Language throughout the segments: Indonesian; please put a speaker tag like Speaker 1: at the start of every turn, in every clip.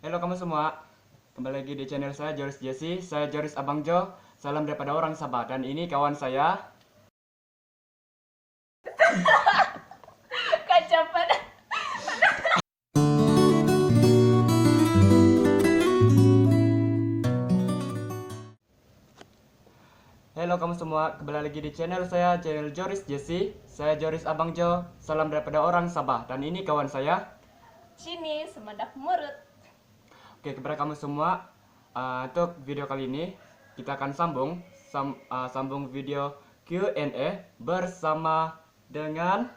Speaker 1: Halo kamu semua, kembali lagi di channel saya Joris Jesse. Saya Joris Abang Jo. Salam daripada orang Sabah. Dan ini kawan saya.
Speaker 2: Kacapan.
Speaker 1: Halo kamu semua, kembali lagi di channel saya, channel Joris Jesse. Saya Joris Abang Jo. Salam daripada orang Sabah. Dan ini kawan saya.
Speaker 2: Sini semedak murut.
Speaker 1: Oke, kepada kamu semua, untuk video kali ini kita akan sambung video Q&A bersama dengan.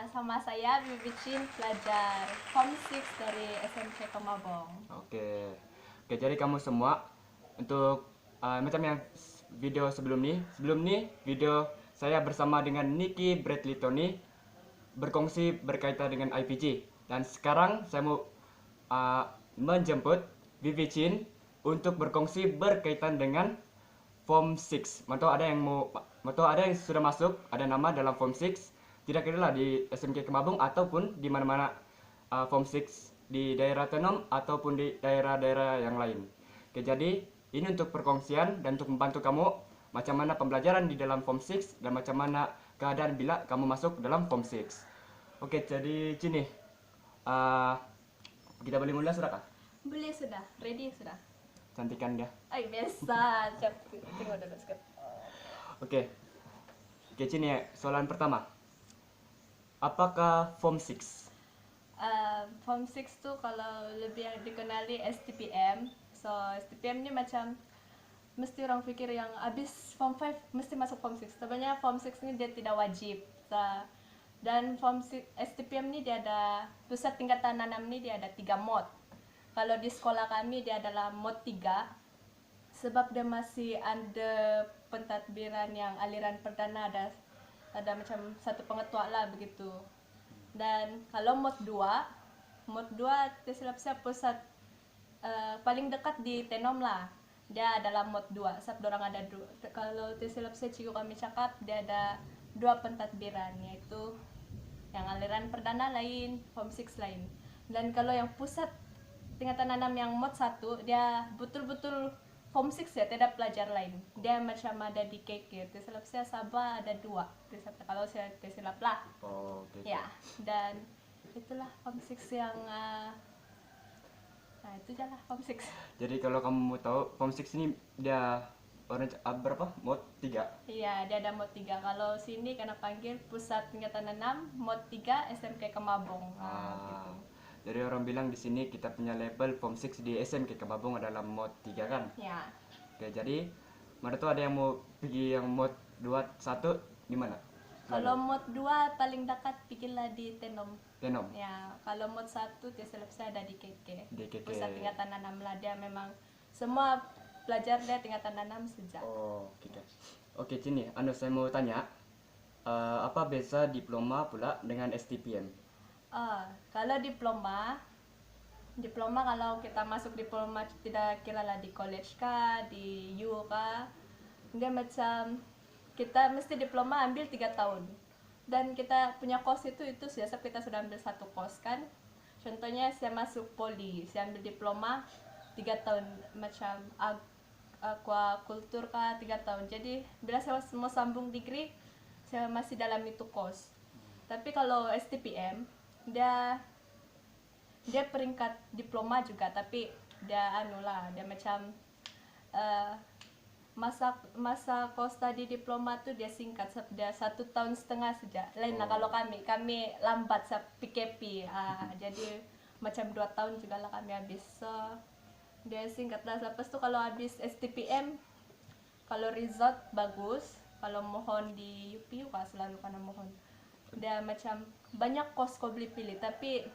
Speaker 2: Sama saya Bibicin, pelajar Form 6 dari SMK Kemabong.
Speaker 1: Oke, oke jadi kamu semua untuk macam yang video sebelum ini video saya bersama dengan Niki Bradley Tony berkongsi berkaitan dengan IPG, dan sekarang saya mau menjemput Vivi Chin untuk berkongsi berkaitan dengan Form 6. Mantau ada yang sudah masuk, ada nama dalam Form 6, tidak kira lah di SMK Kemabung ataupun di mana-mana Form 6 di daerah Tenom ataupun di daerah-daerah yang lain. Oke, jadi ini untuk perkongsian dan untuk membantu kamu macam mana pembelajaran di dalam Form 6 dan macam mana keadaan bila kamu masuk dalam Form 6. Oke, jadi sini kita boleh mulai sudah kah?
Speaker 2: Boleh sudah, ready sudah.
Speaker 1: Cantikan dia.
Speaker 2: Ay, biasa. Tengok dulu sekejap.
Speaker 1: Oke. Oke, sini ya, soalan pertama. Apakah Form 6?
Speaker 2: Form 6 tuh kalau lebih yang dikenali STPM. So, STPM ini macam mesti orang pikir yang habis Form 5 mesti masuk Form 6. Sebenarnya Form 6 ini dia tidak wajib. Dan Form 6, STPM ini dia ada pusat tingkatan tanam ini dia ada 3 mod. Kalau di sekolah kami dia adalah mod 3 sebab dia masih ada pentadbiran yang aliran perdana, ada macam satu pengetua lah begitu. Dan kalau mod 2 tersilap saya pusat paling dekat di Tenom lah. Dia adalah mod 2. Sebab orang ada dua. Kalau tersilap saya cikgu kami cakap dia ada 2 pentadbiran, yaitu yang aliran perdana lain, Form 6 lain. Dan kalau yang pusat tingkatan tanam yang mod 1 dia betul-betul Form 6 ya, tidak pelajar lain. Dia macam ada di KK. Tersilap saya Sabah ada 2. Kalau saya tersilap lah.
Speaker 1: Oh, oke.
Speaker 2: Ya, dan itulah Form 6 yang nah itu jalah Form 6.
Speaker 1: Jadi kalau kamu mau tahu, Form 6 ini dia berapa? Mod 3.
Speaker 2: Iya, dia ada mod 3. Kalau sini karena panggil pusat tingkatan 6 mod 3 SMK Kemabong. Gitu.
Speaker 1: Jadi orang bilang di sini kita punya label Form 6 di SMK Kemabung adalah mod 3 kan?
Speaker 2: Ya.
Speaker 1: Oke, jadi mana tuh ada yang mau pergi yang mod 2 1 di mana?
Speaker 2: Kalau mod 2 paling dekat bikinlah di Tenom.
Speaker 1: Tenom.
Speaker 2: Ya, kalau mod 1 tersilap saya ada di KK.
Speaker 1: Di KK.
Speaker 2: Pusat tingkatan 6 lah, dia memang semua pelajar dia tingkatan 6 sejak.
Speaker 1: Oh, gitu. Oke, sini saya mau tanya, apa beza diploma pula dengan STPM?
Speaker 2: Kalau diploma kalau kita masuk diploma tidak kira lah di college kah, di U kah, dia macam kita mesti diploma ambil 3 tahun. Dan kita punya course itu siasat kita sudah ambil satu course kan. Contohnya saya masuk poli, saya ambil diploma 3 tahun macam aquaculture kah 3 tahun. Jadi bila saya mau sambung degree, saya masih dalam itu course. Tapi kalau STPM dia peringkat diploma juga, tapi dia dia macam masa course tadi diploma tuh dia singkat, dia 1,5 tahun saja. Lain lah kalau kami lambat PKP, jadi macam 2 tahun juga lah kami habis. So dia singkat lah. Lepas tuh kalau habis STPM, kalau result bagus, kalau mohon di UPU selalu karena mohon, dia macam banyak course kau boleh pilih. Tapi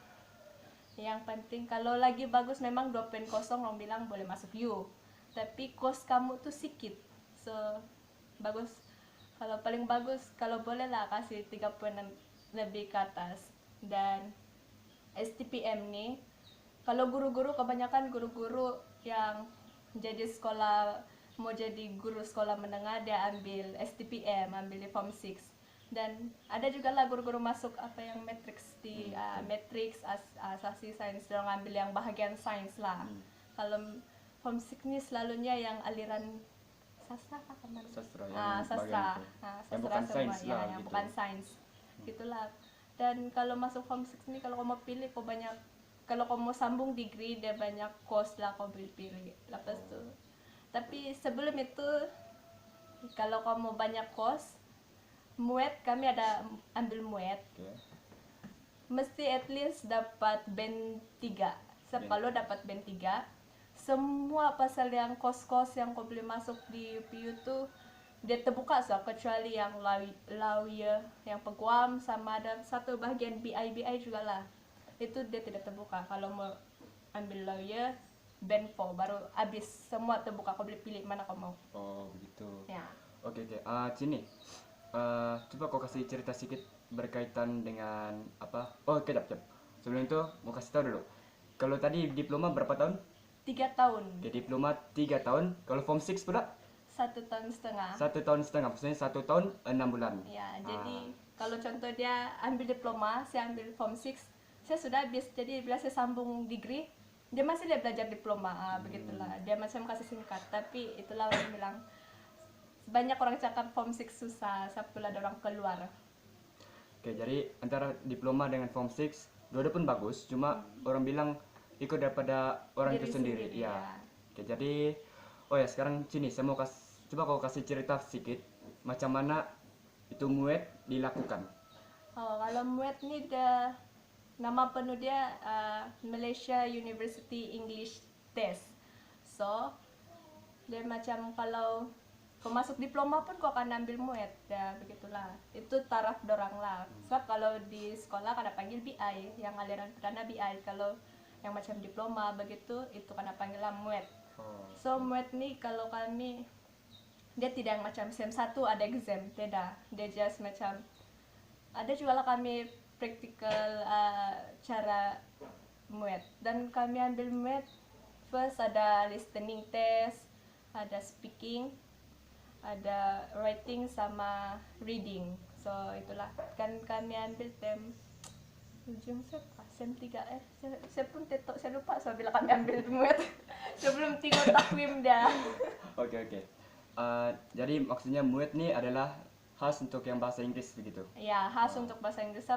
Speaker 2: yang penting kalau lagi bagus memang 2.0 orang bilang boleh masuk U, tapi course kamu tuh sikit, so bagus. Kalau paling bagus kalau boleh lah kasih 3 poin lebih ke atas. Dan STPM nih kalau guru-guru, kebanyakan guru-guru yang mau jadi guru sekolah menengah dia ambil STPM, ambil di Form 6. Dan ada juga lah guru-guru masuk apa yang matrix di matrix asasi sains, dia ngambil yang bahagian sains lah. Kalau form 6 ini selalunya yang aliran sastra apa kemarin?
Speaker 1: Sastra yang
Speaker 2: Sastra.
Speaker 1: bagian itu.
Speaker 2: Sastra
Speaker 1: Yang bukan
Speaker 2: semua
Speaker 1: sains
Speaker 2: ya,
Speaker 1: lah
Speaker 2: yang
Speaker 1: gitu.
Speaker 2: bukan sains. Gitulah. Dan kalau masuk form 6 ini kalau kamu pilih kok banyak, kalau kamu sambung degree dia banyak course lah kau pilih. Lepas tuh. Tapi sebelum itu kalau kamu banyak course, muet kami ada ambil muet,
Speaker 1: Oke.
Speaker 2: mesti at least dapat band 3.
Speaker 1: Band.
Speaker 2: Kalau dapat band 3, semua pasal yang kos-kos yang kau boleh masuk di UPU tuh dia terbuka so, kecuali yang lawyer, yang peguam, sama ada satu bagian BI juga lah. Itu dia tidak terbuka. Kalau mau ambil lawyer, band 4 baru habis semua terbuka, kau boleh pilih mana kau mau.
Speaker 1: Oh begitu.
Speaker 2: Ya.
Speaker 1: Oke. Cini, coba kau kasih cerita sedikit berkaitan dengan apa? Oh kejap. Sebelum itu mau kasih tahu dulu. Kalau tadi diploma berapa tahun?
Speaker 2: 3 tahun.
Speaker 1: Oke, diploma 3 tahun. Kalau form 6 pula?
Speaker 2: 1 tahun setengah.
Speaker 1: 1 tahun setengah. Maksudnya 1 tahun 6 bulan.
Speaker 2: Ya, jadi kalau contoh dia ambil diploma, saya ambil form 6, saya sudah habis. Jadi bila saya sambung degree, dia masih dia belajar diploma, begitulah. Dia macam kasih singkat, tapi itulah orang bilang banyak orang cakap form 6 susah, sabtulah ada orang keluar.
Speaker 1: Oke, jadi antara diploma dengan form 6 dua pun bagus, cuma orang bilang ikut daripada orang
Speaker 2: Diri
Speaker 1: itu sendiri.
Speaker 2: sendiri,
Speaker 1: Ya.
Speaker 2: ya.
Speaker 1: Oke, jadi sekarang sini saya mau coba kau kasih cerita sedikit macam mana itu muet dilakukan.
Speaker 2: Oh, kalau muet ni dia nama penuh dia Malaysia University English Test. So dia macam kalau kau masuk diploma pun kau akan ambil muet, ya begitulah. Itu taraf dorang lah. Sebab kalau di sekolah kena panggil BI, yang aliran perdana BI. Kalau yang macam diploma begitu itu kena panggil lah muet. So muet ni kalau kami dia tidak macam SEM 1 ada exam, tidak. Dia just macam ada juga lah kami practical cara muet. Dan kami ambil muet first ada listening test, ada speaking, ada writing sama reading. So itulah kan kami ambil ujung SEM 3 saya pun tetok, saya lupa so bila kami ambil muet. Sebelum tengok takwim dia.
Speaker 1: Oke. Jadi maksudnya muet nih adalah khas untuk yang bahasa Inggris begitu.
Speaker 2: Ya, khas untuk bahasa Inggris.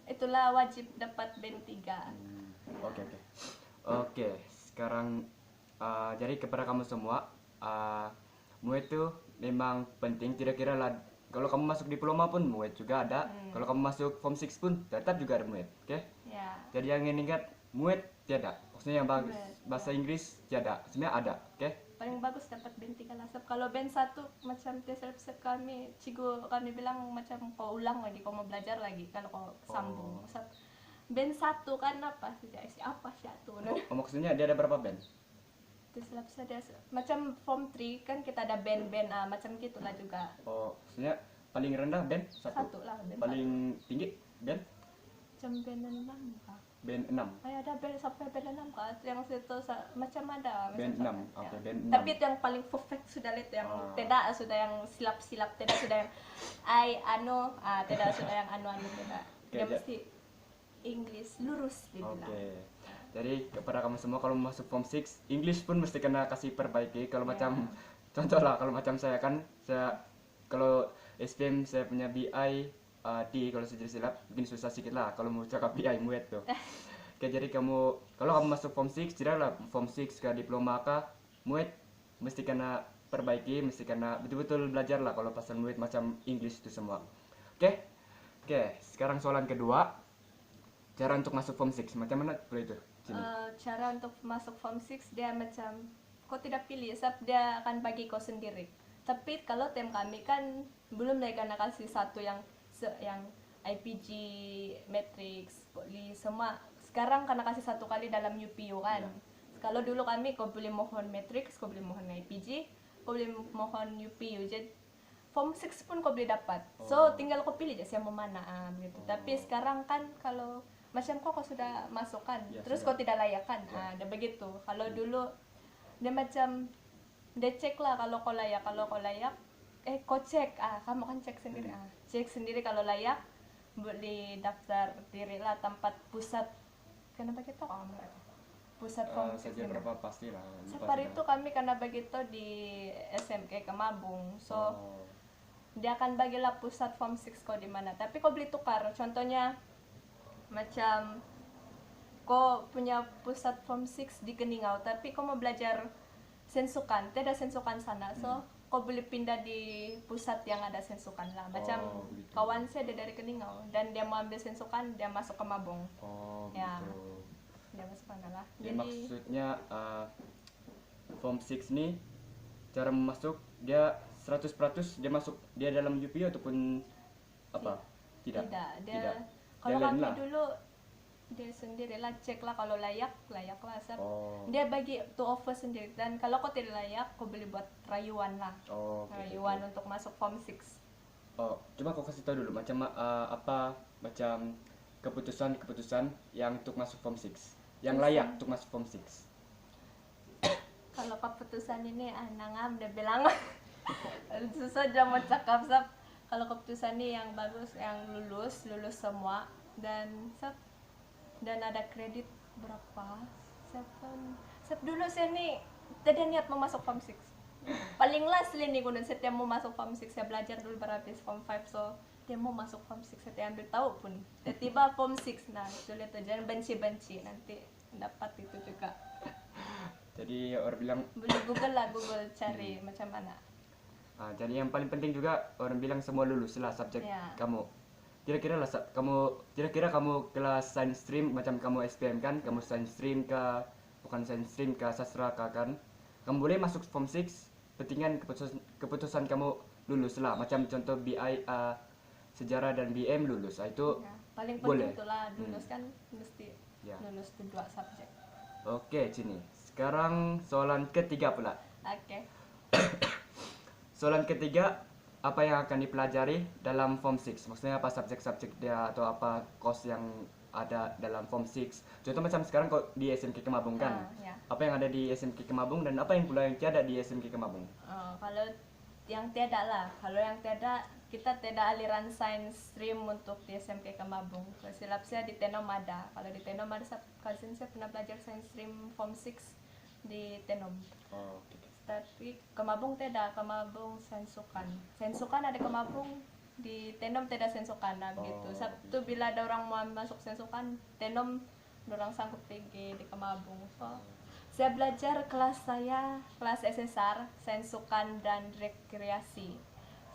Speaker 2: Itulah wajib dapat band 3.
Speaker 1: Oke, sekarang jadi kepada kamu semua, muet itu memang penting. Tidak kira lah kalau kamu masuk diploma pun muet juga ada. Kalau kamu masuk form 6 pun tetap juga ada muet. Oke?
Speaker 2: Ya.
Speaker 1: Jadi yang ingat muet tiada. Maksudnya yang bagus bahasa Inggris tiada. Sebenarnya ada. Oke?
Speaker 2: Paling bagus dapat band 3 lah. Kalau band 1 macam self kami, cigo kami bilang macam kau ulang lagi, kau mau belajar lagi kalau kau sambung. Band 1 kan apa sih satu.
Speaker 1: Maksudnya dia ada berapa band?
Speaker 2: Dia macam form 3 kan kita ada band-band macam gitulah juga.
Speaker 1: Maksudnya paling rendah band 1.
Speaker 2: Satu lah band.
Speaker 1: Paling tinggi band?
Speaker 2: Macam band 6 kah?
Speaker 1: Band 6.
Speaker 2: Ada band sampai band 6 kah? Yang situ macam ada.
Speaker 1: Band 6. Oke, band 6.
Speaker 2: Tapi itu yang paling perfect sudah lihat yang tidak sudah yang silap-silap, tidak sudah yang tidak sudah yang tidak. Dia mesti English lurus dibilang.
Speaker 1: Oke. Jadi kepada kamu semua kalau masuk form 6, English pun mesti kena kasih perbaiki. Kalau macam contoh lah, kalau macam saya kan, kalau SPM saya punya BI D kalau saya jadi silap, mungkin susah sedikit lah kalau mau cakap BI muet tuh. Oke, jadi kalau kamu masuk form 6, tidak lah form 6 ke diploma kah, muet mesti kena perbaiki, mesti kena betul-betul belajar lah kalau pasal muet macam English itu semua. Oke, sekarang soalan kedua, cara untuk masuk form 6 macam mana boleh itu?
Speaker 2: Cara untuk masuk form 6 dia macam kau tidak pilih, sebab dia akan bagi kau sendiri. Tapi kalau tim kami kan belum lagi kena kasih satu yang IPG, matrix, poli semua. Sekarang kena kasih satu kali dalam UPU kan. Kalau dulu kami kau boleh mohon matrix, kau boleh mohon IPG, kau boleh mohon UPU. Jadi form 6 pun kau boleh dapat. So tinggal kau pilih aja siapa mana gitu. Tapi sekarang kan kalau macam kau sudah masuk kan, terus kau tidak layak kan, dia begitu. Kalau dulu dia macam dia cek lah kalau kau layak kau cek, kamu kan cek sendiri, cek sendiri kalau layak, boleh daftar diri lah tempat pusat. Kenapa kita kamu pusat form
Speaker 1: saja
Speaker 2: 6 ini.
Speaker 1: berapa pasti lah.
Speaker 2: Separ itu kami karena begitu di SMK Kemabung, so dia akan bagilah pusat form 6 kau di mana. Tapi kau beli tukar, contohnya macam kau punya pusat form 6 di Keningau, tapi kau mau belajar sensukan, tidak sensukan sana, so kau boleh pindah di pusat yang ada sensukan lah. Macam
Speaker 1: gitu.
Speaker 2: kawan saya dia dari Keningau dan dia mau ambil sensukan, dia masuk ke Mabung. Ya,
Speaker 1: Gitu.
Speaker 2: dia masuk sana lah.
Speaker 1: Jadi maksudnya form 6 nih cara masuk dia 100% dia masuk dia dalam UPU ataupun apa? Tidak.
Speaker 2: Dia kalau
Speaker 1: Jalan
Speaker 2: kami
Speaker 1: lah.
Speaker 2: dulu dia sendiri lah cek lah kalau layak lah Sab.
Speaker 1: Oh.
Speaker 2: Dia bagi to offer sendiri, dan kalau kau tidak layak kau boleh buat rayuan lah. Rayuan untuk masuk form 6.
Speaker 1: Coba kau kasih tahu dulu macam apa macam keputusan yang untuk masuk form 6 yang layak untuk masuk form 6.
Speaker 2: Kalau keputusan ini nangam dia bilang susah aja mau cakap Sab. Kalau keputusan ini yang bagus, yang lulus semua, dan ada kredit berapa? Sab dulu saya nih tidak niat mau masuk form 6. Paling last nih kuno saya mau masuk form 6, saya belajar dulu berhabis form 5, so dia mau masuk form 6 saya ambil tahu pun. Tiba form 6 nah, sulit tuh jangan benci nanti dapat itu juga.
Speaker 1: Jadi orang bilang
Speaker 2: Boleh Google cari macam mana.
Speaker 1: Jadi yang paling penting juga orang bilang semua lulus lah subjek kamu. Kira-kira kamu kelas science stream macam kamu SPM kan, kamu science stream bukan science stream sastra kan. Kamu boleh masuk form 6, pentingan keputusan kamu lulus lah. Macam contoh BI sejarah dan BM lulus. Itu
Speaker 2: paling
Speaker 1: boleh.
Speaker 2: penting itulah lulus kan mesti lulus tuh 2 subjek.
Speaker 1: Oke, sini. Sekarang soalan ketiga pula.
Speaker 2: Oke.
Speaker 1: Soalan ketiga, apa yang akan dipelajari dalam form 6? Maksudnya apa subjek-subjek dia atau apa course yang ada dalam form 6? Contoh macam sekarang kok di SMK Kemabung kan? Apa yang ada di SMK Kemabung dan apa yang pula yang tiada di SMK Kemabung?
Speaker 2: Kalau yang tiada lah, kita tidak aliran science stream untuk di SMK Kemabung. Silap saya di Tenom ada. Kalau di Tenom ada cousin saya pernah belajar science stream form 6 di Tenom. Tapi Kemabung tidak, Kemabung sensukan ada Kemabung, di Tenom tidak sensukan gitu. Sabtu bila ada orang mau masuk sensukan Tenom, orang sanggup pergi di Kemabung. So saya belajar kelas SSR sensukan dan rekreasi.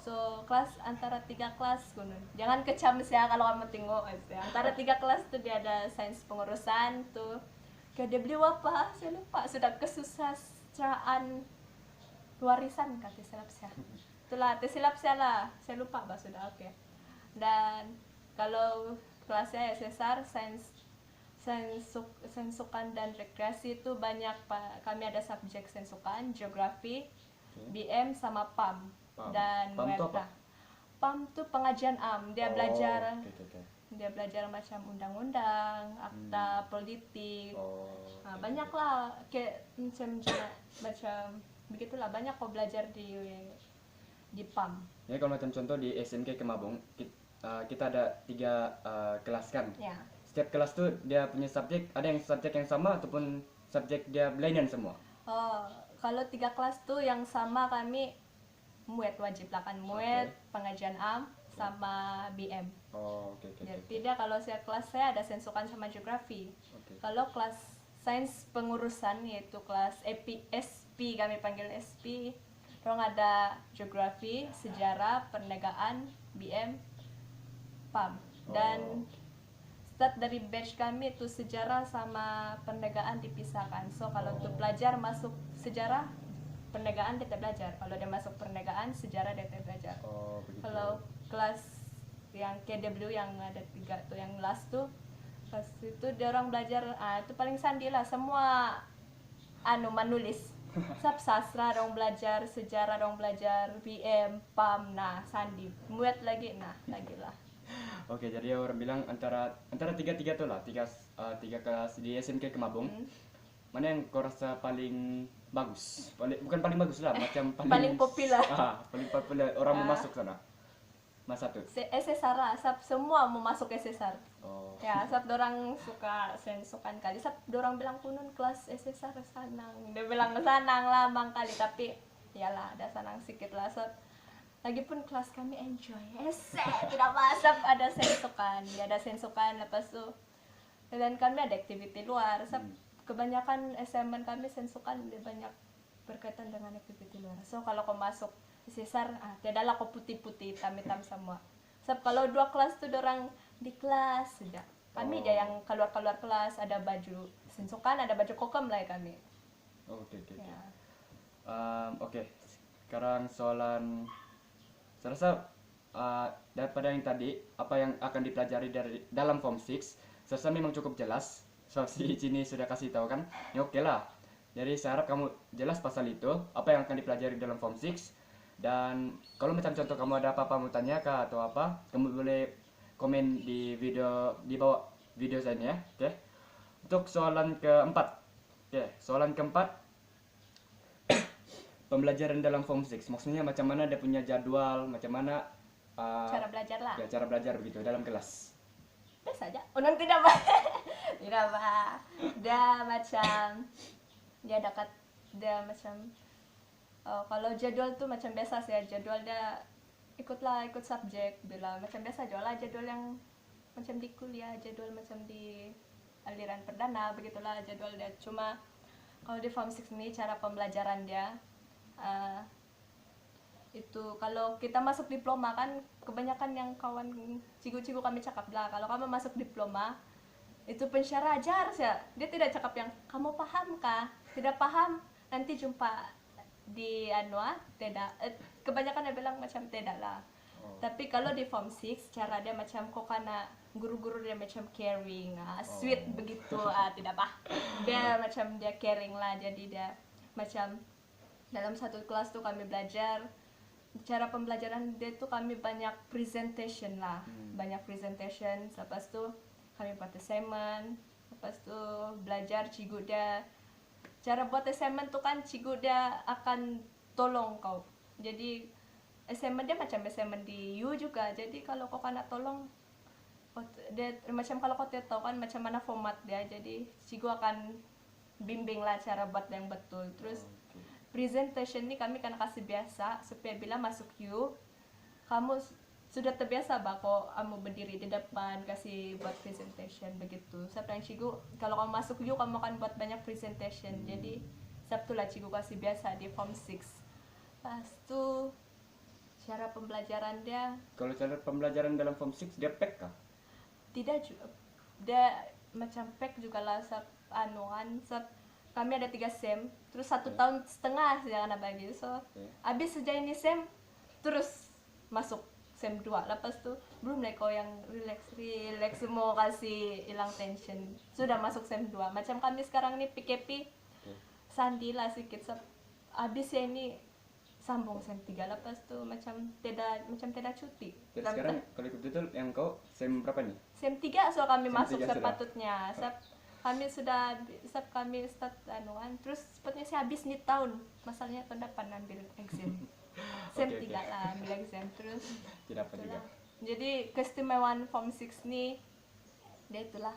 Speaker 2: So kelas antara 3 kelas gunung. Jangan kecam saya kalau kamu tengok antara 3 kelas tuh dia ada sains pengurusan tuh. Kayak dia beli apa? Saya lupa. Sudah kesusastraan warisan kata silap saya. Itulah silap saya lah. Saya lupa bah sudah oke. Dan kalau kelasnya SSR sensukan dan rekreasi itu banyak kami ada subjek sensukan, geografi, BM sama PAM. Dan WETA. PAM tuh pengajian dia belajar dia belajar macam undang-undang, akta politik, banyaklah kayak macam begitulah, banyak kok belajar di PAM.
Speaker 1: Ya kalau macam contoh di SMK Kemabung kita ada 3 kelas kan. Setiap kelas tuh dia punya subjek, ada yang subjek yang sama ataupun subjek dia belayan semua.
Speaker 2: Kalau 3 kelas tuh yang sama kami muet wajib lah kan, muet pengajian sama BM. Jadi dia kalau kelas saya ada sensukan sama geografi. Kalau kelas sains pengurusan yaitu kelas SP kami panggil SP, orang ada geografi, sejarah, perniagaan, BM, PAM. Dan start dari batch kami itu sejarah sama perniagaan dipisahkan. So kalau untuk pelajar masuk sejarah, perniagaan dia belajar. Kalau dia masuk perniagaan, sejarah dia belajar. Kalau kelas yang KW yang ada 3 tuh yang last tuh, pas itu dia orang belajar itu paling sandi lah, semua menulis. Sastra dong belajar, sejarah dong belajar, BM, PAM, sandi. Muat lagi lagi lah.
Speaker 1: Oke, jadi orang bilang antara tiga tuh lah, tiga kelas di SMK Kemabung. mana yang kau rasa paling bagus? Bukan paling bagus lah, macam
Speaker 2: Paling populer.
Speaker 1: paling populer orang mau masuk sana. Mas satu.
Speaker 2: SSR lah, sab semua mau masuk SSR.
Speaker 1: Oh.
Speaker 2: Ya, sab dorang suka sensukan kali. Sab dorang bilang kunun kelas SSR sanang. Dia bilang sanang lah bang kali, tapi iyalah ada sanang sedikit lah. Sab lagipun kelas kami enjoy. Tidak masuk ada sensukan. Ya ada sensukan lepas tu. Dan kami ada aktiviti luar. Sab kebanyakan assignment kami sensukan dia banyak berkaitan dengan aktiviti luar. So kalau kau masuk sesar tidaklah kau putih-putih hitam-hitam semua. Sebab kalau dua kelas tuh orang di kelas saja. Kami aja yang keluar-keluar kelas ada baju sensukan, ada baju kokem lah ya kami.
Speaker 1: Oke.
Speaker 2: Ya.
Speaker 1: Oke. Sekarang soalan saya rasa daripada yang tadi apa yang akan dipelajari dari dalam form 6 saya rasa memang cukup jelas. So si Cini sudah kasih tahu kan. Ya oke lah. Jadi saya harap kamu jelas pasal itu apa yang akan dipelajari dalam form 6. Dan kalau macam contoh kamu ada apa-apa mau tanya kah atau apa, kamu boleh komen di video di bawah video saya ini ya. Oke. Untuk soalan keempat. Oke, soalan keempat. Pembelajaran dalam form 6. Maksudnya macam mana dia punya jadwal, macam mana
Speaker 2: Cara belajar lah.
Speaker 1: ya, cara belajar begitu dalam kelas.
Speaker 2: Biasa aja. Oh, nanti tidak pak. Tidak pak. Dia macam dia dekat dia macam kalau jadwal tuh macam biasa sih ya, jadwal dia ikut subjek bila macam biasa jual lah jadwal yang macam di kuliah, jadwal macam di aliran perdana begitulah jadwal dia. Cuma kalau di form 6 ini cara pembelajaran dia itu kalau kita masuk diploma kan kebanyakan yang kawan cigu-cigu kami cakap lah kalau kamu masuk diploma itu pensyarah ajar sih dia tidak cakap yang kamu paham kah, tidak paham nanti jumpa di tidak kebanyakan dia bilang macam tidak lah. Tapi kalau di form 6 cara dia macam kok karena guru-guru dia macam caring sweet begitu tidak apa dia macam dia caring lah jadi dia macam dalam satu kelas tuh kami belajar cara pembelajaran dia tuh kami banyak presentation lah banyak presentation lepas tuh kami buat assignment lepas tuh belajar cigu dia cara buat assignment tuh kan cigu dia akan tolong kau jadi assignment dia macam assignment di U juga jadi kalau kau kena tolong dia macam kalau kau tidak tahu kan macam mana format dia jadi cigu akan bimbing lah cara buat yang betul terus presentation ini kami kan kasih biasa supaya bila masuk U kamu sudah terbiasa bah kok kamu berdiri di depan kasih buat presentation begitu. Sabtu yang cigu kalau kamu masuk U kamu akan buat banyak presentation. Jadi Sabtu lah cigu kasih biasa di form 6. Pas tu cara pembelajaran dia.
Speaker 1: Kalau cara pembelajaran dalam form 6 dia pack kah?
Speaker 2: Tidak juga. Dia macam pack juga lah kami ada 3 sem terus 1 tahun setengah jangan bagi so habis sejak ini sem terus masuk sem 2 lepas tuh belum deh kau yang relax mau kasih hilang tension sudah masuk sem 2 macam kami sekarang nih PKP sandi lah sedikit habis ya ini sambung sem 3 lepas tuh macam tidak cuti.
Speaker 1: Sekarang kalau ikut betul yang kau sem berapa nih?
Speaker 2: Sem 3 so kami
Speaker 1: Sem
Speaker 2: masuk
Speaker 1: 3
Speaker 2: sepatutnya kami sudah kami start terus sepertinya sih habis nih tahun masalahnya tahun depan ambil exam sem 3 lah ambil exam terus
Speaker 1: tidak apa juga.
Speaker 2: Jadi keistimewaan form 6 nih dia itulah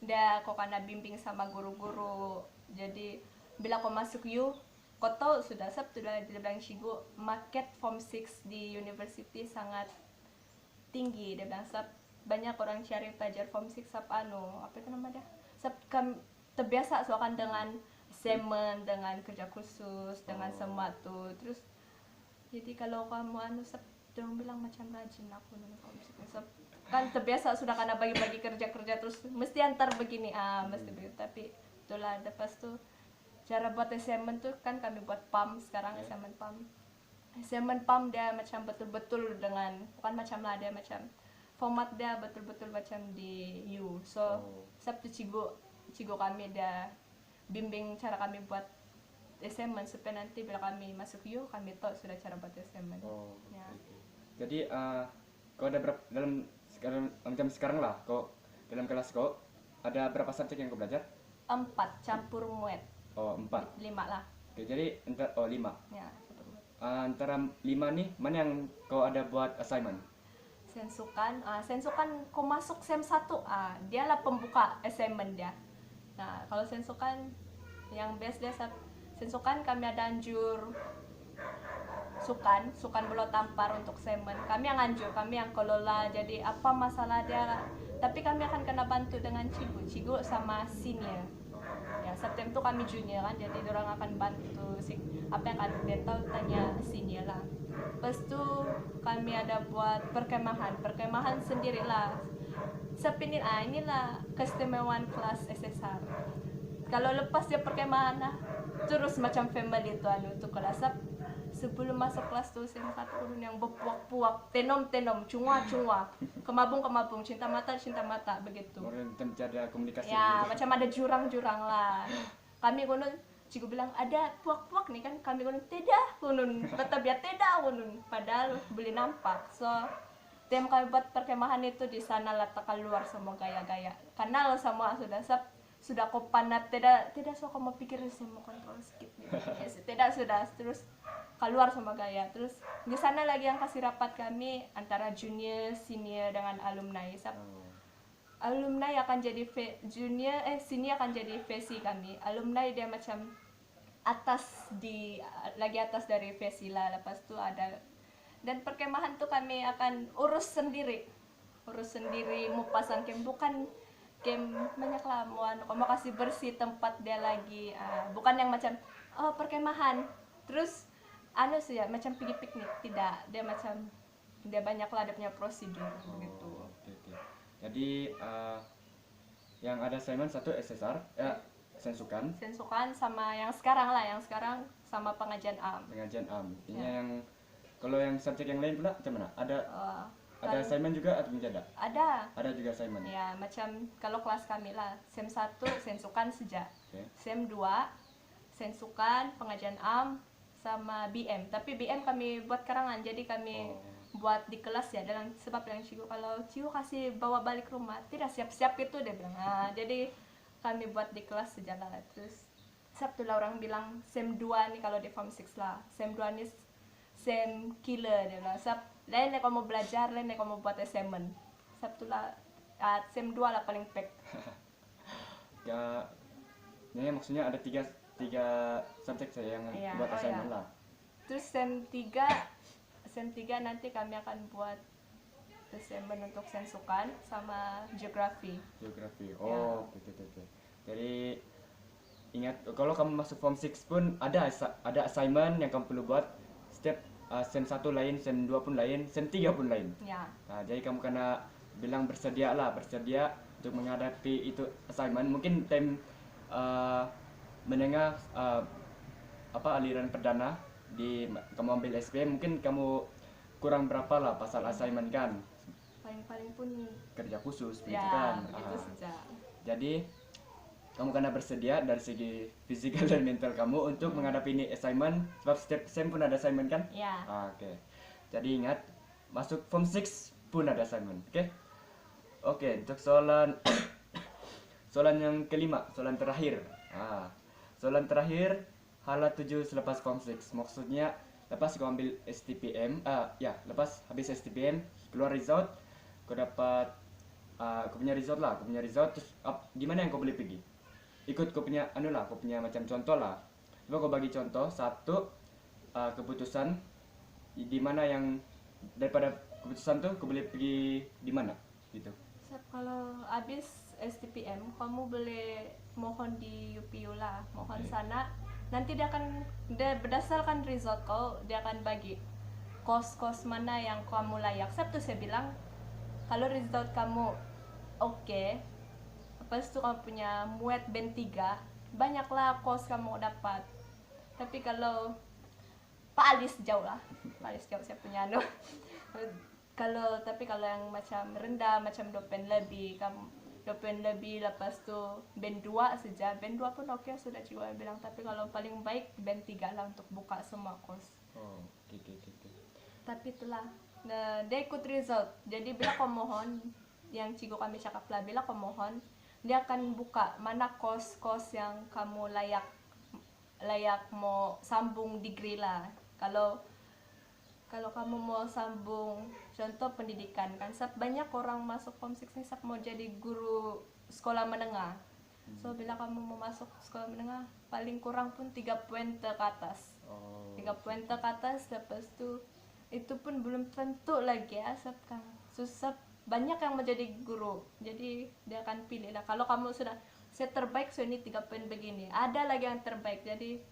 Speaker 2: dia kok karena bimbing sama guru-guru jadi bila kau masuk U kau tahu sudah dibilang cigu market form 6 di university sangat tinggi dia bilang banyak orang cari pelajar form 6 apa itu nama dia terbiasa soalkan dengan assignment dengan kerja khusus dengan semua tuh terus jadi kalau kamu orang bilang macam rajin aku kan terbiasa sudah karena bagi-bagi kerja terus mesti antar begini mesti begitu tapi itulah lepas tuh cara buat assignment tuh kan kami buat PAM sekarang assignment PAM dia macam betul-betul dengan bukan macam lah dia macam format dia betul-betul macam di U so Sabtu cigu kami dia bimbing cara kami buat assignment supaya nanti bila kami masuk U kami tahu sudah cara buat assignment. Ya.
Speaker 1: Jadi kau ada berapa dalam sekarang macam sekarang lah kau dalam kelas kau ada berapa subjek yang kau belajar?
Speaker 2: 4 campur muet.
Speaker 1: Oh, 4.
Speaker 2: 5 lah.
Speaker 1: Oke, jadi 5.
Speaker 2: Ya, campur muet.
Speaker 1: Antara 5 nih, mana yang kau ada buat assignment?
Speaker 2: Sensukan kau masuk SEM 1, dialah pembuka assignment dia. Nah, kalau sensukan yang best dia sensukan kami ada anjur sukan bola tampar untuk semen. Kami yang anjur, kami yang kelola. Jadi apa masalah dia, tapi kami akan kena bantu dengan cigu sama senior. Ya, September tuh kami junior kan, jadi orang akan bantu apa yang kalian dia tahu tanya senior lah. Lepas itu kami ada buat perkemahan sendirilah. Sepinin inilah keistimewaan kelas SSR. Kalau lepas dia perkemahan terus macam family itu untuk kelas sebelum masuk kelas tuh SEM 1 kurun yang berpuak-puak, tenom cunga kemabung cinta mata begitu.
Speaker 1: Mencari komunikasi
Speaker 2: Ya,
Speaker 1: gitu.
Speaker 2: macam ada jurang-jurang lah. Kami gunung cikgu bilang ada puak-puak nih kan, kami gunung tidak gunung tetap ya tidak gunung, padahal beli nampak. So tim kami buat perkemahan itu di sana lah, keluar semua gaya-gaya kanal semua sudah kopanat, tidak suka mau pikir semua kontrol skip yes, tidak sudah terus keluar sama gaya. Terus di sana lagi yang kasih rapat kami antara junior, senior dengan alumni. Alumni akan jadi senior akan jadi VC kami. Alumni dia macam lagi atas dari VC lah. Lepas tu ada, dan perkemahan tuh kami akan urus sendiri mau pasang game, bukan game banyak lah, mau kasih bersih tempat dia lagi, bukan yang macam perkemahan terus sih ya macam pergi piknik, tidak, dia macam dia banyak lah, dia punya prosedur gitu.
Speaker 1: Okay. Jadi yang ada assignment satu SSR sensukan
Speaker 2: sama yang sekarang sama pengajian AM.
Speaker 1: Ini yang kalau yang subjek yang lain pula macam mana? Ada assignment juga atau tidak? Ada juga assignment.
Speaker 2: Ya, macam kalau kelas kami lah, SEM 1 sensukan saja.
Speaker 1: Okay.
Speaker 2: SEM 2 sensukan, pengajian AM sama BM. Tapi BM kami buat karangan. Jadi kami buat di kelas ya, dalam sebab yang cikgu kalau cikgu kasih bawa balik rumah, tidak siap-siap itu dia bilang. Jadi kami buat di kelas saja lah. Terus Sabtu lah orang bilang SEM 2 nih kalau di Form 6 lah. SEM 2 nih SEM killer dia bilang. Lain kalau mau belajar, lain kalau mau buat assignment. Sabtu lah SEM 2 lah paling pack.
Speaker 1: Ya, ini maksudnya ada tiga subjek saya yang buat assignment lah.
Speaker 2: Terus SEM 3 nanti kami akan buat assignment untuk sensukan sama geografi. Oke. Jadi ingat, kalau kamu masuk Form 6 pun ada assignment yang kamu perlu buat. Setiap SEM 1 lain, SEM 2 pun lain, SEM 3 pun lain. Ya.
Speaker 1: Jadi kamu kena bilang bersedia untuk menghadapi itu assignment. Mungkin time menengah aliran perdana di kamu ambil SPM, mungkin kamu kurang berapa lah pasal assignment kan,
Speaker 2: paling pun
Speaker 1: kerja khusus
Speaker 2: ya,
Speaker 1: gitu kan.
Speaker 2: Begitu saja.
Speaker 1: Jadi kamu kena bersedia dari segi fisikal dan mental kamu untuk menghadapi ini assignment, sebab setiap SEM pun ada assignment kan.
Speaker 2: Ya.
Speaker 1: Oke. Jadi ingat, masuk Form 6 pun ada assignment. Oke, untuk soalan yang kelima, soalan terakhir. Soalan terakhir, hala 7 selepas Form 6. Maksudnya lepas kau ambil STPM, lepas habis STPM keluar result, kau dapat kau punya result terus di mana yang kau boleh pergi? Ikut kau punya kau punya macam contoh lah. Coba kau bagi contoh satu keputusan di mana yang daripada keputusan tuh kau boleh pergi di mana gitu.
Speaker 2: Kalau habis STPM kamu boleh mohon di UPU lah, mohon sana. Nanti dia berdasarkan result kau, dia akan bagi kos mana yang kamu layak. Sabtu saya bilang kalau result kamu oke, lepas itu kamu punya muet band 3, banyaklah kos kamu dapat. Tapi kalau palis jauh saya punya tapi kalau yang macam rendah, macam dopen lebih, lepas tu band 2 saja. Band 2 pun oke, sudah juga bilang, tapi kalau paling baik band 3 lah untuk buka semua kos.
Speaker 1: Okay.
Speaker 2: Tapi itulah, dia ikut result. Jadi bila kau mohon, yang cikgu kami cakap lah, bila kau mohon dia akan buka mana kos-kos yang kamu layak mau sambung degree lah. Kalau kamu mau sambung contoh pendidikan kan, banyak orang masuk Form 6 nih mau jadi guru sekolah menengah. So bila kamu mau masuk sekolah menengah paling kurang pun 3 pointer ke atas. 3 pointer ke atas, lepas itu pun belum tentu lagi ya, kan susah, banyak yang mau jadi guru, jadi dia akan pilih lah. Kalau kamu sudah saya terbaik, so ini 3 poin begini, ada lagi yang terbaik, jadi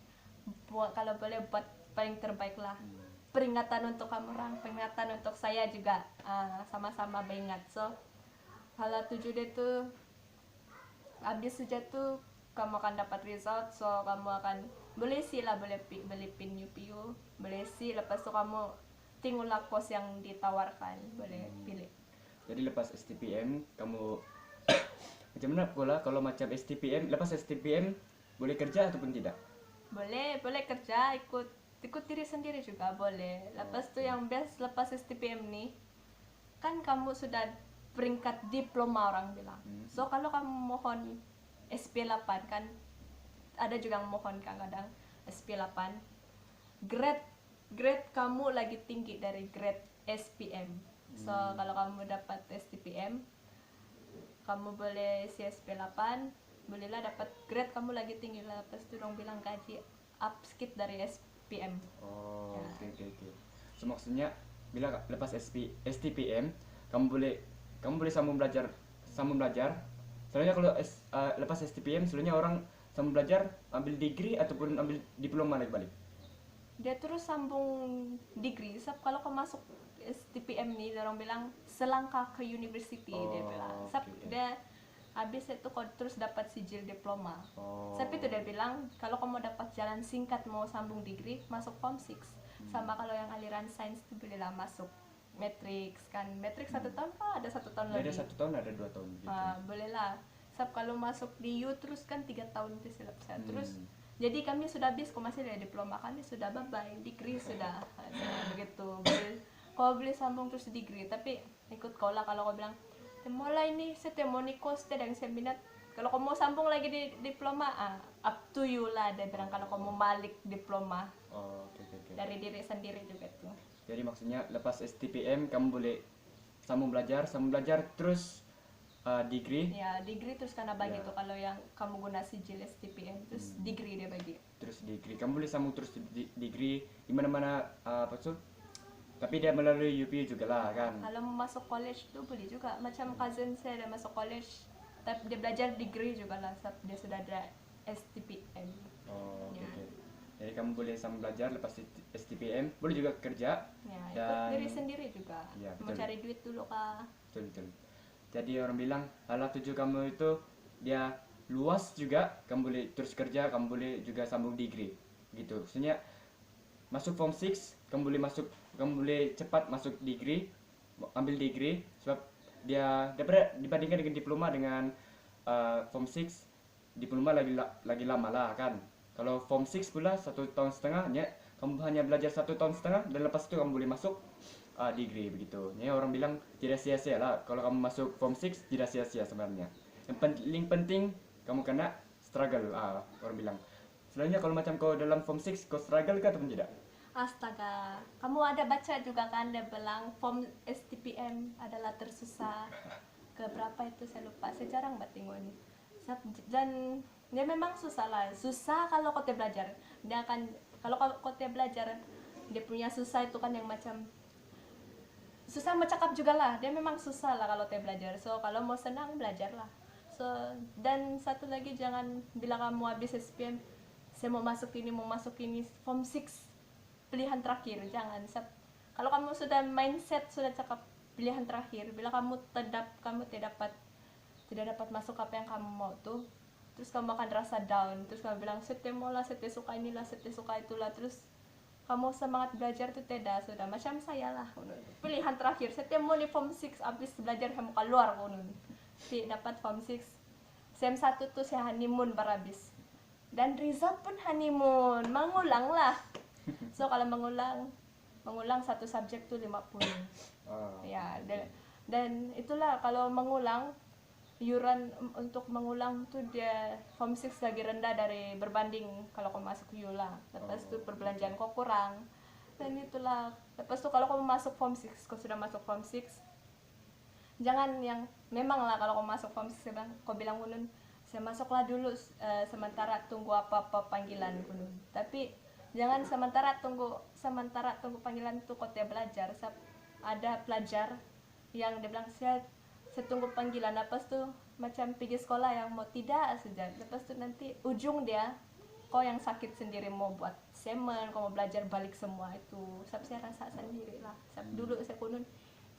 Speaker 2: kalau boleh buat paling terbaik lah. Peringatan untuk kamu orang, peringatan untuk saya juga, sama-sama beringat. So hal 7 dia tuh habis saja tuh kamu akan dapat result, so kamu akan boleh sih lah, boleh beli pin UPU, boleh sih, lepas itu kamu tinggallah kos yang ditawarkan, boleh pilih.
Speaker 1: Jadi lepas STPM kamu macam mana pula kalau macam STPM, lepas STPM boleh kerja ataupun tidak?
Speaker 2: Boleh kerja, ikut diri sendiri juga boleh. Lepas itu yang best lepas STPM nih, kan kamu sudah peringkat diploma orang bilang. So kalau kamu mohon SP8 kan, ada juga yang mohon kadang SP8, grade kamu lagi tinggi dari grade SPM. So kalau kamu dapat STPM, kamu boleh CSP8, bolehlah dapat grade kamu lagi tinggi lah. Lepas itu dong bilang gaji up sedikit dari SPM.
Speaker 1: Oke. So maksudnya bila lepas STPM kamu boleh sambung belajar. Soalnya kalau lepas STPM sebenarnya orang sambung belajar ambil degree ataupun ambil diploma lagi balik.
Speaker 2: Dia terus sambung degree. Kalau kamu masuk STPM nih, orang bilang selangkah ke university, dia bilang. Dia habis itu kau terus dapat sijil diploma. Tapi itu dia bilang kalau kamu dapat jalan singkat mau sambung degree, masuk Form 6. Sama kalau yang aliran sains itu bolehlah masuk matrix kan, matrix 1 tahun ada 1 tahun lagi.
Speaker 1: Ada 1 tahun, ada 2 tahun gitu.
Speaker 2: Bolehlah. Kalau masuk di U terus kan 3 tahun itu silap saya. Terus jadi kami sudah habis, kok masih ada diploma, kami sudah bye-bye, degree sudah begitu. Kau boleh sambung terus degree, tapi ikut kau lah. Kalau kau bilang mulai nih saya mau nikos dan saya minat, kalau kau mau sambung lagi di diploma, up to you lah. Dia bilang kalau kau mau balik diploma, dari diri sendiri juga tuh.
Speaker 1: Jadi maksudnya lepas STPM kamu boleh sambung belajar terus degree.
Speaker 2: Ya degree terus karena bagi tuh kalau yang kamu guna sijil STPM terus degree dia bagi.
Speaker 1: Terus degree kamu boleh sambung terus degree di mana-mana apa tuh? Tapi dia melalui UPU juga lah kan.
Speaker 2: Kalau mau masuk college tuh boleh juga. Macam cousin saya dia masuk college, tapi dia belajar degree juga lah. Dia sudah ada STPM.
Speaker 1: Oke. Jadi kamu boleh sambung belajar lepas STPM, boleh juga kerja.
Speaker 2: Ya, ikut diri sendiri juga.
Speaker 1: Ya,
Speaker 2: mau cari duit dulu kah?
Speaker 1: Betul. Jadi orang bilang hal 7 kamu itu dia luas juga, kamu boleh terus kerja, kamu boleh juga sambung degree gitu. Maksudnya masuk Form 6 kamu boleh cepat masuk degree, ambil degree, sebab dia daripada dibandingkan dengan diploma dengan Form 6, diploma lagi lama lah kan. Kalau Form 6 pula 1 tahun setengah, kamu hanya belajar 1 tahun setengah dan lepas itu kamu boleh masuk degree begitu. Jadi orang bilang tidak sia-sia lah kalau kamu masuk Form 6, tidak sia-sia sebenarnya. Yang paling penting kamu kena struggle, orang bilang. Sebenarnya kalau macam kau dalam Form 6 kau struggle kah ataupun tidak?
Speaker 2: Astaga, kamu ada baca juga kan dia bilang form STPM adalah tersusah. Keberapa itu saya lupa, saya jarang banget tengok ini. Dan dia memang susah lah, susah kalau kau belajar. Dia akan, kalau kau belajar, dia punya susah itu kan yang macam susah bercakap juga lah. Dia memang susah lah kalau belajar. So kalau mau senang belajarlah. So dan satu lagi, jangan bilang kamu habis SPM saya mau masuk ini Form 6 pilihan terakhir, jangan. Kalau kamu sudah mindset sudah cakap pilihan terakhir, bila kamu tidak dapat masuk apa yang kamu mau tuh, terus kamu akan rasa down, terus kamu bilang saya suka inilah, saya suka itulah, terus kamu semangat belajar tuh tidak, sudah macam saya lah, pilihan terakhir saya mau di Form 6 habis belajar kamu keluar tapi dapat Form 6 SEM 1 tuh saya honeymoon barabis, dan result pun honeymoon, mengulang lah. So kalau mengulang satu subjek tuh 50. Ya, dan itulah kalau mengulang iuran untuk mengulang tuh dia form 6 lagi rendah dari berbanding kalau kau masuk Yula. Lepas tuh perbelanjaan kau kurang. Dan itulah. Lepas tuh kalau kau masuk form 6, kau sudah masuk form 6, jangan yang memang lah kalau kau masuk form 6 kau bilang kunun saya masuklah dulu sementara tunggu apa-apa panggilan kunun. Tapi jangan sementara tunggu panggilan tuh kau tiap belajar. Ada pelajar yang dia bilang saya tunggu panggilan, lepas tuh macam pergi sekolah yang mau tidak saja, lepas tuh nanti ujung dia kau yang sakit sendiri mau buat semen, kau mau belajar balik semua itu. Saya rasa sendiri lah. Dulu saya kunun